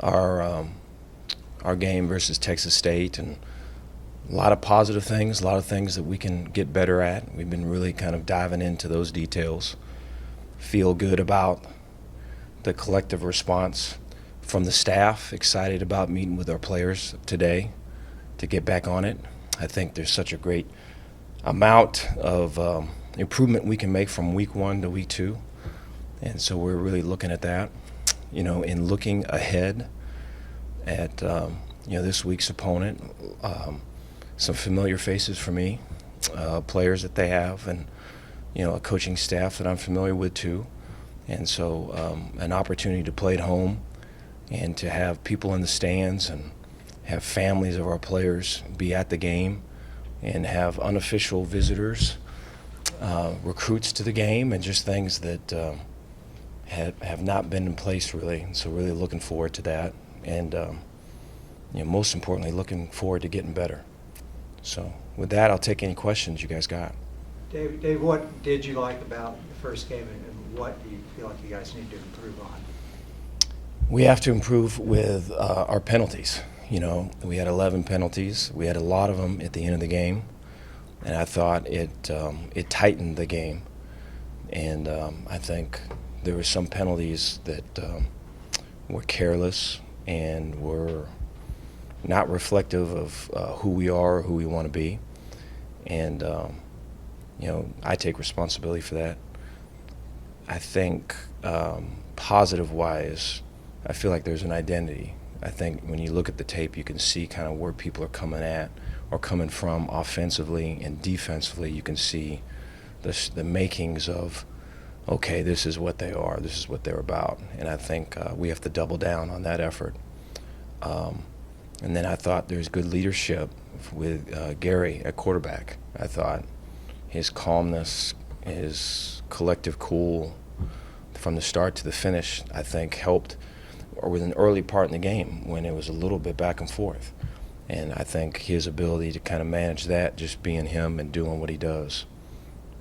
our our game versus Texas State, and a lot of positive things, a lot of things that we can get better at. We've been really kind of diving into those details. Feel good about the collective response from the staff. Excited about meeting with our players today to get back on it. I think there's such a great amount of improvement we can make from week 1 to week 2, and so we're really looking at that. In looking ahead at this week's opponent, some familiar faces for me, players that they have, and a coaching staff that I'm familiar with too. And so an opportunity to play at home and to have people in the stands and have families of our players be at the game and have unofficial visitors, recruits to the game, and just things that have not been in place really. So really looking forward to that, and most importantly, looking forward to getting better. So with that, I'll take any questions you guys got. Dave, what did you like about the first game, and what do you feel like you guys need to improve on? We have to improve with our penalties. We had 11 penalties. We had a lot of them at the end of the game, and I thought it tightened the game. And I think there were some penalties that were careless and were not reflective of who we are or who we want to be. And I take responsibility for that. I think positive-wise, I feel like there's an identity. I think when you look at the tape, you can see kind of where people are coming at or coming from offensively and defensively. You can see the makings of, okay, this is what they are, this is what they're about. And I think we have to double down on that effort. And then I thought there's good leadership with Gary at quarterback. I thought his calmness, his collective cool from the start to the finish, I think helped, or with an early part in the game when it was a little bit back and forth. And I think his ability to kind of manage that, just being him and doing what he does,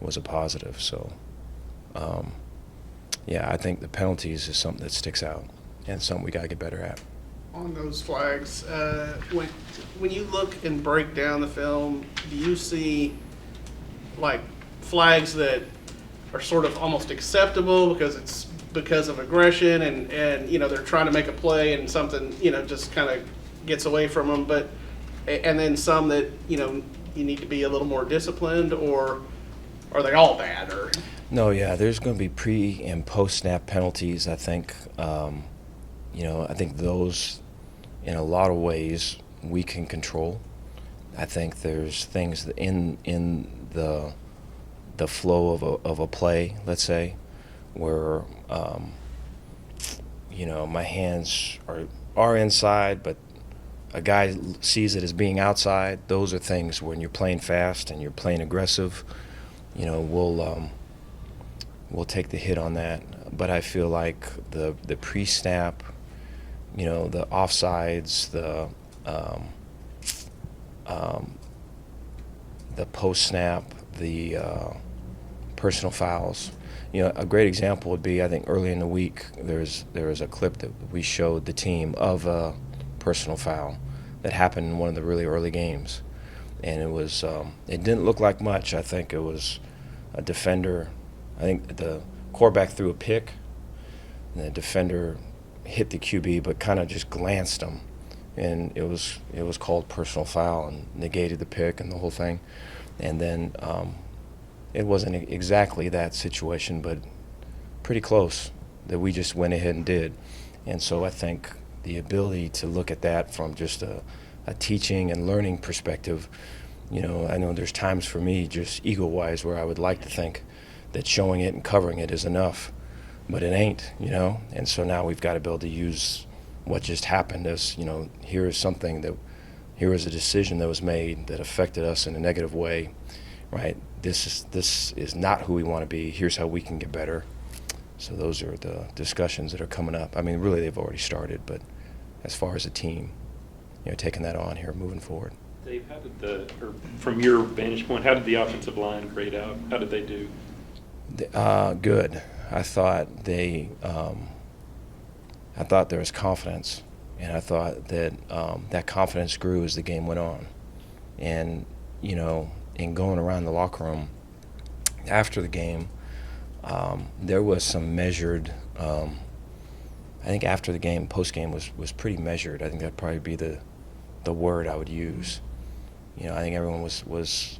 was a positive. So, I think the penalties is something that sticks out and something we got to get better at. On those flags, when you look and break down the film, do you see like flags that are sort of almost acceptable because of aggression and they're trying to make a play and something just kind of gets away from them, and then some that you need to be a little more disciplined, or are they all bad? Or no, there's going to be pre and post snap penalties. I think I think those, in a lot of ways, we can control. I think there's things that in the flow of a play, let's say, where my hands are inside, but a guy sees it as being outside. Those are things when you're playing fast and you're playing aggressive. We'll take the hit on that. But I feel like the pre-snap, the offsides, the post-snap, the personal fouls. A great example would be, I think early in the week, there was a clip that we showed the team of a personal foul that happened in one of the really early games. And it didn't look like much. I think it was a defender. I think the quarterback threw a pick, and the defender hit the QB but kind of just glanced him. And it was called personal foul and negated the pick and the whole thing. And then it wasn't exactly that situation, but pretty close, that we just went ahead and did. And so I think the ability to look at that from just a teaching and learning perspective, I know there's times for me, just ego-wise, where I would like to think that showing it and covering it is enough, but it ain't, And so now we've got to be able to use what just happened as, here is a decision that was made that affected us in a negative way, right? This is not who we want to be. Here's how we can get better. So those are the discussions that are coming up. I mean, really, they've already started, but as far as a team, taking that on here, moving forward. Dave, from your vantage point, how did the offensive line grade out? How did they do? Good. I thought there was confidence And I thought that that confidence grew as the game went on. And, you know, in going around the locker room after the game, there was some measured, I think after the game, post-game was pretty measured. I think that'd probably be the word I would use. You know, I think everyone was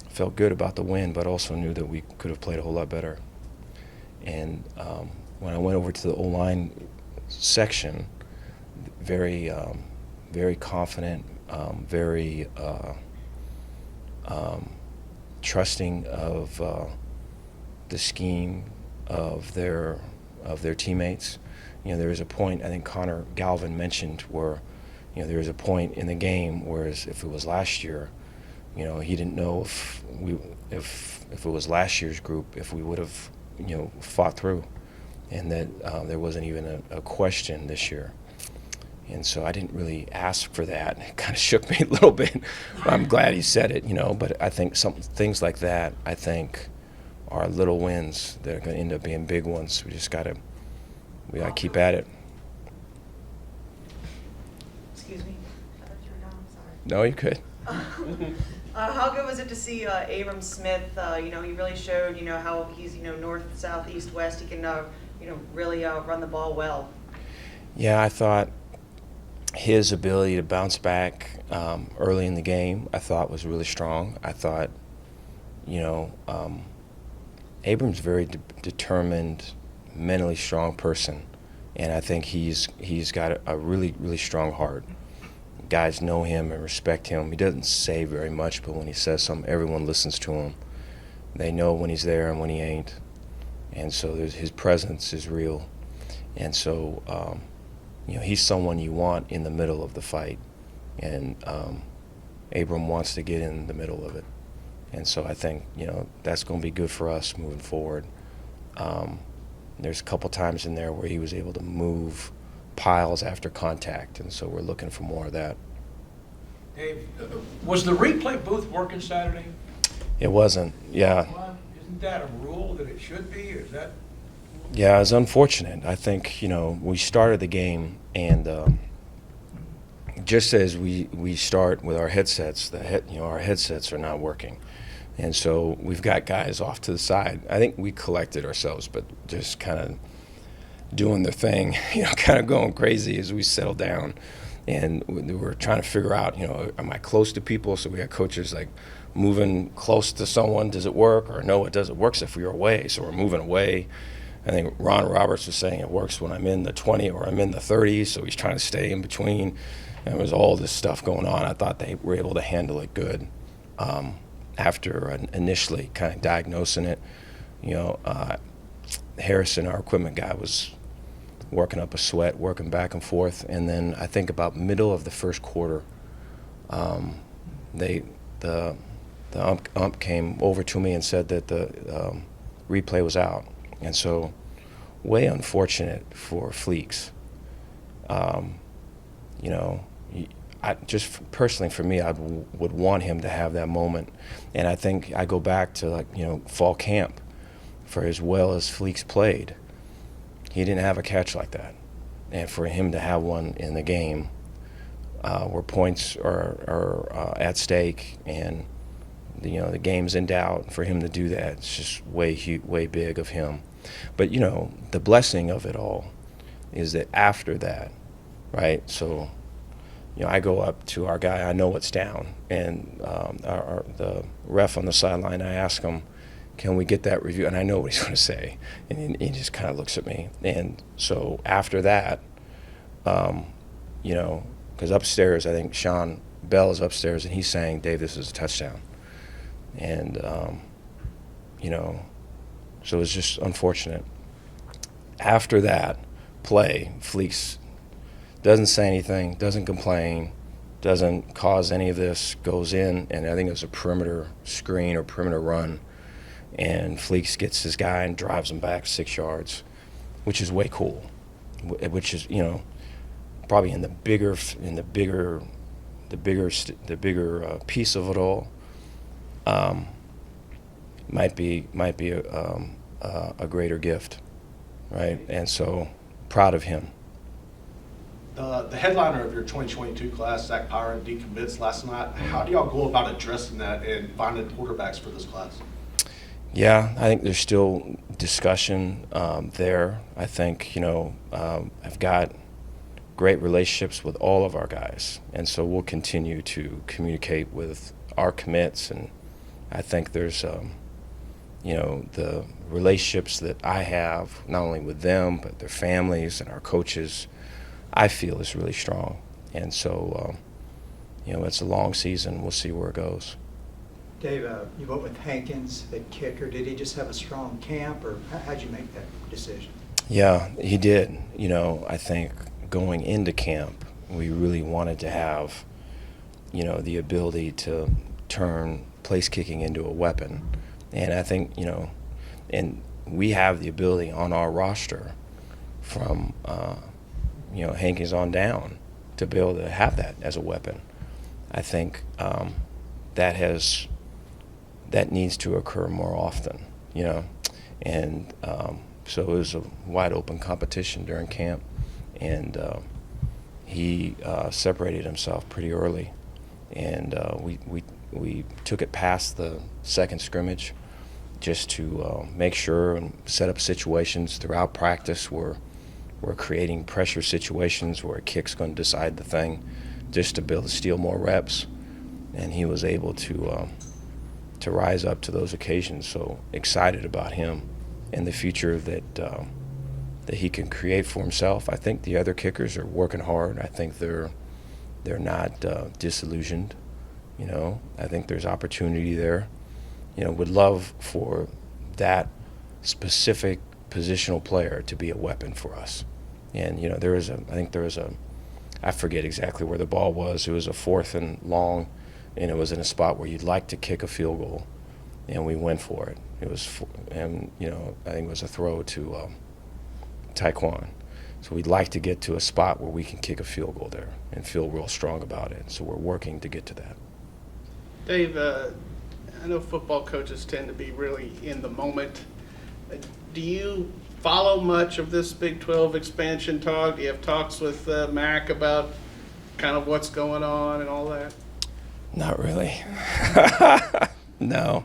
felt good about the win, but also knew that we could have played a whole lot better. And when I went over to the O-line section, very confident, very trusting of the scheme of their teammates. You know, there was a point, I think Connor Galvin mentioned, where, you know, there was a point in the game, whereas if it was last year, you know, he didn't know if it was last year's group, if we would have, you know, fought through, and that there wasn't even a question this year. And so I didn't really ask for that. It kind of shook me a little bit. I'm glad he said it, you know, but I think some things like that, I think, are little wins that are going to end up being big ones. We got to keep at it. Excuse me. I thought you were done. I'm sorry. No, you could. How good was it to see Abram Smith? You know, he really showed, you know, how he's, you know, north, south, east, west. He can, you know, really run the ball well. Yeah, I thought his ability to bounce back early in the game, I thought was really strong. I thought, you know, Abram's a very determined, mentally strong person, and I think he's got a really, really strong heart. Guys know him and respect him. He doesn't say very much, but when he says something, everyone listens to him. They know when he's there and when he ain't. And so his presence is real. And so, you know, he's someone you want in the middle of the fight. And Abram wants to get in the middle of it. And so I think, you know, that's going to be good for us moving forward. There's a couple times in there where he was able to move piles after contact, and so we're looking for more of that. Dave, was the replay booth working Saturday? It wasn't, yeah. Well, isn't that a rule that it should be, or is that? Yeah, it's unfortunate. I think, you know, we started the game, and just as we start with our headsets, our headsets are not working. And so we've got guys off to the side. I think we collected ourselves, but just kind of doing their thing, you know, kind of going crazy as we settle down. And we were trying to figure out, you know, am I close to people? So we had coaches like moving close to someone, does it work? Or no, it doesn't work if we're away, so we're moving away. I think Ron Roberts was saying it works when I'm in the 20 or I'm in the 30s, so he's trying to stay in between. And there was all this stuff going on. I thought they were able to handle it good. After initially kind of diagnosing it, you know, Harrison, our equipment guy, was working up a sweat, working back and forth, and then I think about middle of the first quarter, the ump came over to me and said that the replay was out, and so way unfortunate for Fleeks. You know, I just personally for me, I would want him to have that moment, and I think I go back to, like, you know, fall camp. For as well as Fleeks played, he didn't have a catch like that. And for him to have one in the game where points are at stake and, you know, the game's in doubt, for him to do that, it's just way big of him. But, you know, the blessing of it all is that after that, right, so, you know, I go up to our guy, I know what's down, and the ref on the sideline, I ask him, can we get that review? And I know what he's going to say. And he just kind of looks at me. And so after that, you know, because upstairs, I think Sean Bell is upstairs, and he's saying, Dave, this is a touchdown. And, you know, so it was just unfortunate. After that play, Fleeks doesn't say anything, doesn't complain, doesn't cause any of this, goes in, and I think it was a perimeter screen or perimeter run. And Fleeks gets his guy and drives him back 6 yards, which is way cool. Which is, you know, probably in the bigger piece of it all, might be a greater gift, right? And so, proud of him. The headliner of your 2022 class, Zach Pyron, decommits last night. How do y'all go about addressing that and finding quarterbacks for this class? Yeah, I think there's still discussion there. I think, I've got great relationships with all of our guys, and so we'll continue to communicate with our commits, and I think there's, the relationships that I have, not only with them, but their families and our coaches, I feel is really strong. And so, it's a long season. We'll see where it goes. Dave, you went with Hankins at kicker. Did he just have a strong camp, or how'd you make that decision? Yeah, he did. I think going into camp, we really wanted to have, the ability to turn place kicking into a weapon. And I think, and we have the ability on our roster from, Hankins on down to be able to have that as a weapon. I think that needs to occur more often, and so it was a wide open competition during camp, and he separated himself pretty early, and we took it past the second scrimmage just to make sure and set up situations throughout practice where we're creating pressure situations where a kick's going to decide the thing, just to be able to steal more reps, and he was able to rise up to those occasions. So excited about him and the future that he can create for himself. I think the other kickers are working hard. I think they're not disillusioned. I think there's opportunity there. Would love for that specific positional player to be a weapon for us. And I forget exactly where the ball was. It was a 4th and long, and it was in a spot where you'd like to kick a field goal, and we went for it. It was, I think it was a throw to Taekwon. So we'd like to get to a spot where we can kick a field goal there and feel real strong about it. So we're working to get to that. Dave, I know football coaches tend to be really in the moment. Do you follow much of this Big 12 expansion talk? Do you have talks with Mac about kind of what's going on and all that? Not really. No.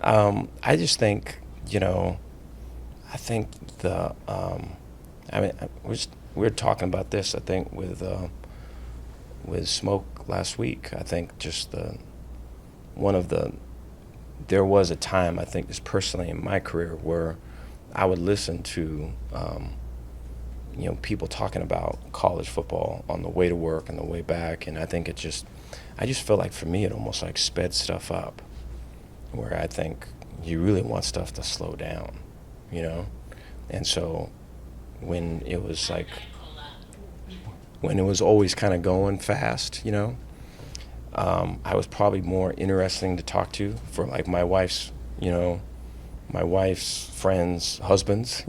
I just think, I think we were talking about this, I think, with Smoke last week. I think just there was a time, I think, just personally in my career, where I would listen to, people talking about college football on the way to work and the way back, and I think I just felt like for me it almost like sped stuff up, where I think you really want stuff to slow down, and so when it was always kind of going fast, I was probably more interesting to talk to for like my wife's friends' husbands,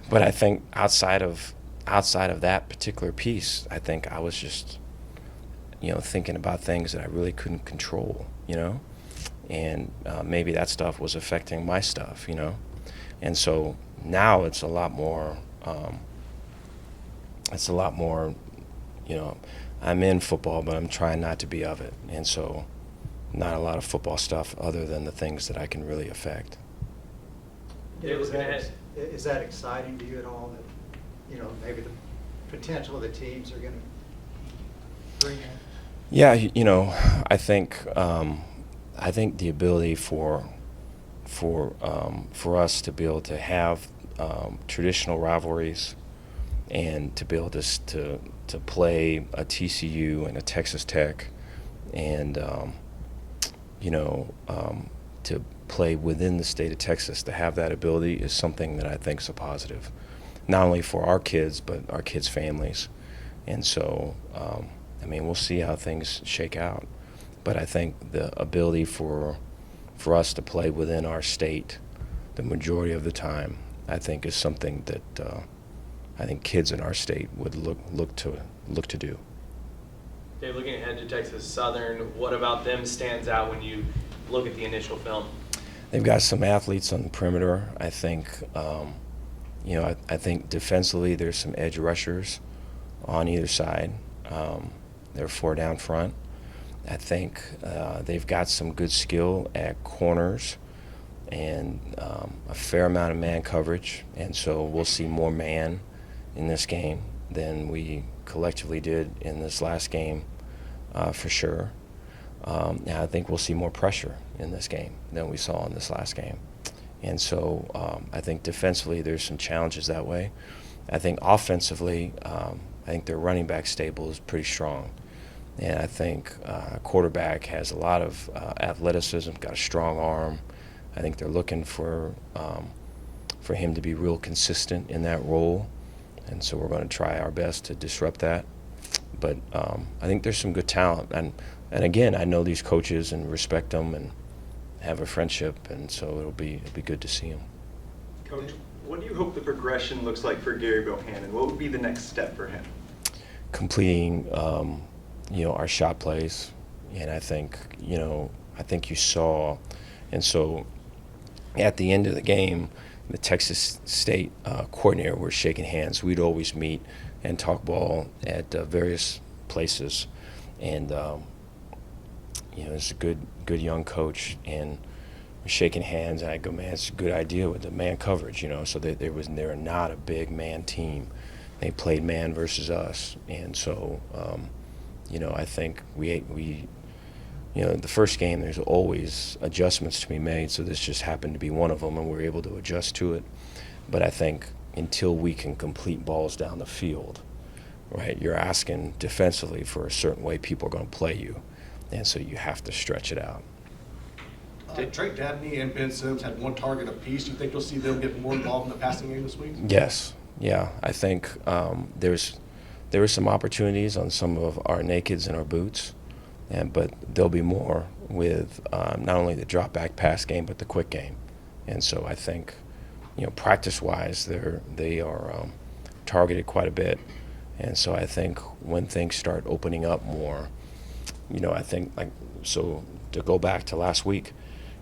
but I think outside of that particular piece, I think I was just, thinking about things that I really couldn't control, and maybe that stuff was affecting my stuff, and so now it's a lot more, I'm in football, but I'm trying not to be of it, and so not a lot of football stuff other than the things that I can really affect. Dave, is that exciting to you at all, that, maybe the potential of the teams are going to bring in? Yeah, I think the ability for us to be able to have traditional rivalries and to be able to play a TCU and a Texas Tech, and to play within the state of Texas, to have that ability is something that I think is a positive, not only for our kids but our kids' families. And so, we'll see how things shake out. But I think the ability for us to play within our state the majority of the time, I think, is something that I think kids in our state would look to do. Dave, looking ahead to Texas Southern, what about them stands out when you look at the initial film? They've got some athletes on the perimeter. I think I think defensively there's some edge rushers on either side. They're 4 down front. I think they've got some good skill at corners and a fair amount of man coverage, and so we'll see more man in this game than we collectively did in this last game, for sure. And I think we'll see more pressure in this game than we saw in this last game. And so I think defensively there's some challenges that way. I think offensively, I think their running back stable is pretty strong. And I think quarterback has a lot of athleticism, got a strong arm. I think they're looking for him to be real consistent in that role. And so we're going to try our best to disrupt that. But I think there's some good talent. And again, I know these coaches and respect them and have a friendship, and so it'll be good to see them. Coach, what do you hope the progression looks like for Gary Bohannon? What would be the next step for him? Completing, our shot plays, and I think you saw, and so at the end of the game, the Texas State coordinator were shaking hands. We'd always meet and talk ball at various places, and it's a good young coach, and we're shaking hands, and I go, man, it's a good idea with the man coverage, so they're not a big man team. They played man versus us, and so I think we the first game there's always adjustments to be made, so this just happened to be one of them, and we're able to adjust to it. But I think until we can complete balls down the field, right, you're asking defensively for a certain way people are going to play you, and so you have to stretch it out. Drake Dabney and Ben Sims had 1 target apiece. Do you think you'll see them get more involved in the passing game this week? Yes. Yeah. I think there were some opportunities on some of our nakeds and our boots, but there'll be more with not only the drop back pass game but the quick game. And so I think, practice-wise, they are targeted quite a bit. And so I think when things start opening up more, I think so to go back to last week,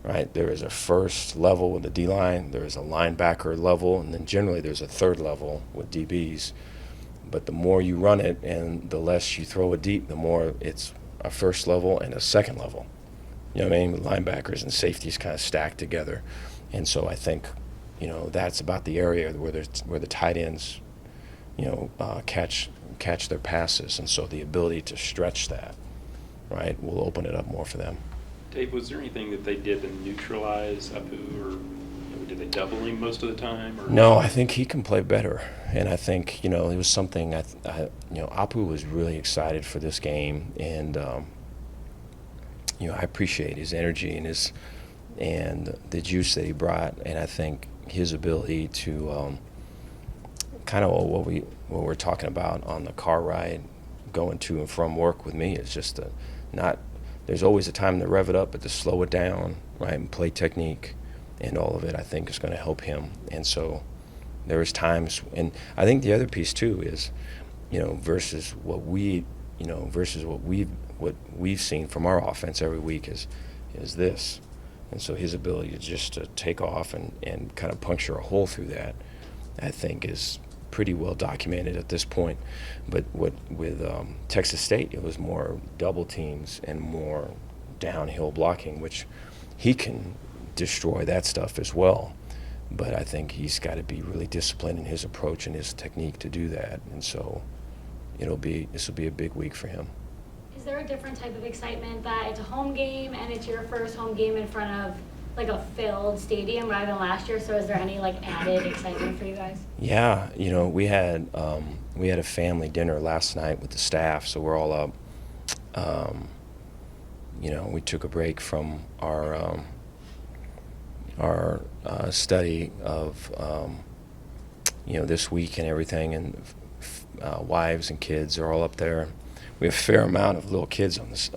right, there is a first level with the D-line, there is a linebacker level, and then generally there's a third level with DBs. But the more you run it and the less you throw it deep, the more it's a first level and a second level. You know what I mean? With linebackers and safeties kind of stacked together. And so I think, that's about the area where the tight ends, catch their passes. And so the ability to stretch that, right, will open it up more for them. Dave, was there anything that they did to neutralize Apu, or did they double him most of the time? Or? No, I think he can play better, and I think it was something. Apu was really excited for this game, and I appreciate his energy and the juice that he brought, and I think his ability to kind of what we're talking about on the car ride going to and from work with me is just not. There's always a time to rev it up, but to slow it down, right, and play technique and all of it, I think is going to help him. And so there was times, and I think the other piece too is, versus what we've seen from our offense every week is this. And so his ability to take off and kind of puncture a hole through that, I think is pretty well documented at this point. But with Texas State, it was more double teams and more downhill blocking, which he can destroy that stuff as well. But I think he's got to be really disciplined in his approach and his technique to do that. And so this will be a big week for him. Is there a different type of excitement that it's a home game and it's your first home game in front of like a filled stadium rather than last year? So is there any added excitement for you guys? Yeah, we had a family dinner last night with the staff, so we're all up. We took a break from our study of this week and everything, and wives and kids are all up there. We have a fair amount of little kids on this,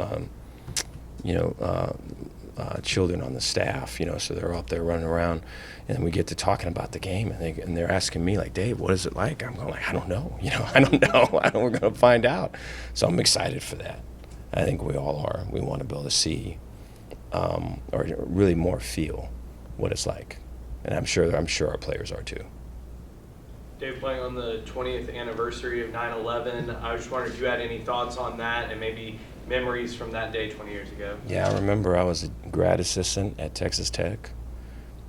children on the staff, so they're up there running around, and we get to talking about the game, and they're asking me Dave, what is it like? I'm going I don't know, I don't know. We're going to find out. So I'm excited for that. I think we all are. We want to be able to see, or really more feel what it's like, and I'm sure our players are too. Dave, playing on the 20th anniversary of 9/11, I was just wondering if you had any thoughts on that and maybe memories from that day 20 years ago. Yeah, I remember I was a grad assistant at Texas Tech,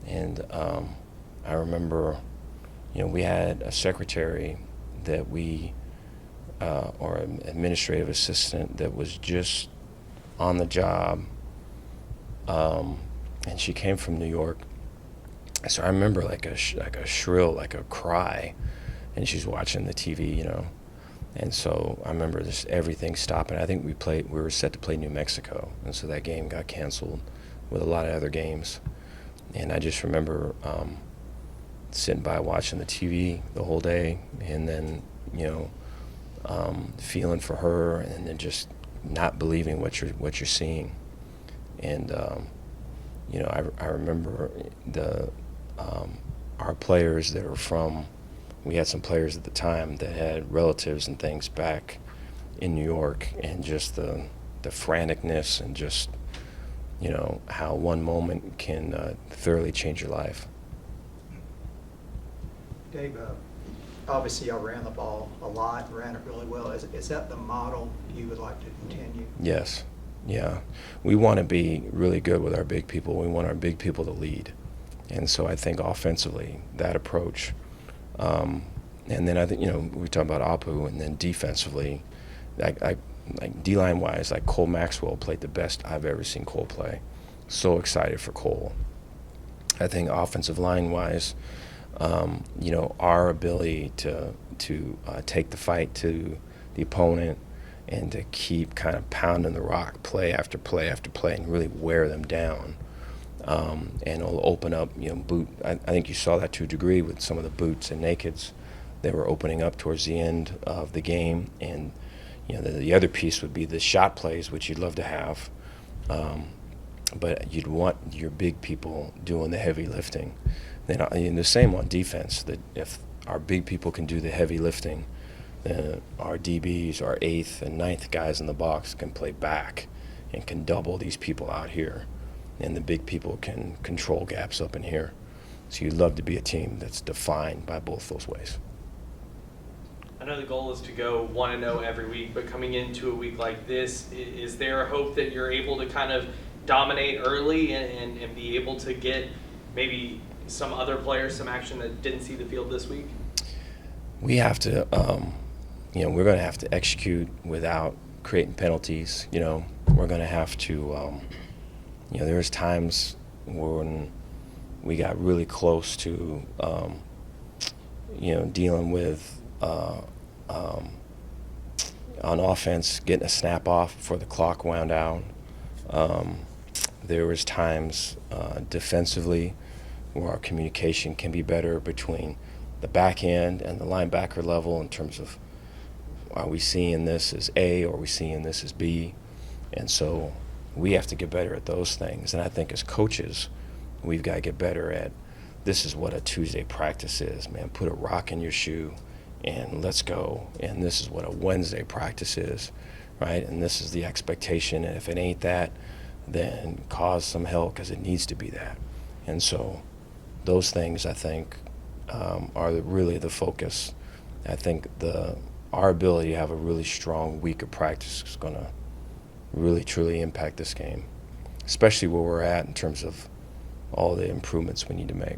and I remember, we had a secretary that or an administrative assistant that was just on the job, and she came from New York. So I remember like a shrill, like a cry, and she's watching the TV, And so I remember just everything stopping. I think we were set to play New Mexico, and so that game got canceled with a lot of other games. And I just remember sitting by watching the TV the whole day, and then feeling for her, and then just not believing what you're seeing. And I remember our players that were from. We had some players at the time that had relatives and things back in New York, and just the franticness, and just how one moment can thoroughly change your life. Dave, obviously y'all ran the ball a lot, ran it really well. Is that the model you would like to continue? Yes. Yeah. We want to be really good with our big people. We want our big people to lead. And so I think offensively, that approach, and then I think, we talk about Apu, and then defensively, like D-line wise, like Cole Maxwell played the best I've ever seen Cole play. So excited for Cole. I think offensive line wise, our ability to take the fight to the opponent, and to keep kind of pounding the rock play after play after play, and really wear them down. And it'll open up, I think you saw that to a degree with some of the boots and nakeds. They were opening up towards the end of the game. And, the other piece would be the shot plays, which you'd love to have. But you'd want your big people doing the heavy lifting. Then the same on defense, that if our big people can do the heavy lifting, then our DBs, our 8th and 9th guys in the box can play back and can double these people out here. And the big people can control gaps up in here. So you'd love to be a team that's defined by both those ways. I know the goal is to go 1-0 every week, but coming into a week like this, is there a hope that you're able to kind of dominate early and be able to get maybe some other players some action that didn't see the field this week? We have to, we're going to have to execute without creating penalties. We're going to have to, there's times when we got really close to, dealing with, on offense, getting a snap off before the clock wound out. There was times defensively where our communication can be better between the back end and the linebacker level, in terms of, are we seeing this as A or are we seeing this as B? And so we have to get better at those things. And I think as coaches, we've got to get better at, this is what a Tuesday practice is, man. Put a rock in your shoe and let's go. And this is what a Wednesday practice is, right? And this is the expectation. And if it ain't that, then cause some hell, because it needs to be that. And so those things, I think, are really the focus. I think our ability to have a really strong week of practice is going to really, truly impact this game, especially where we're at in terms of all the improvements we need to make.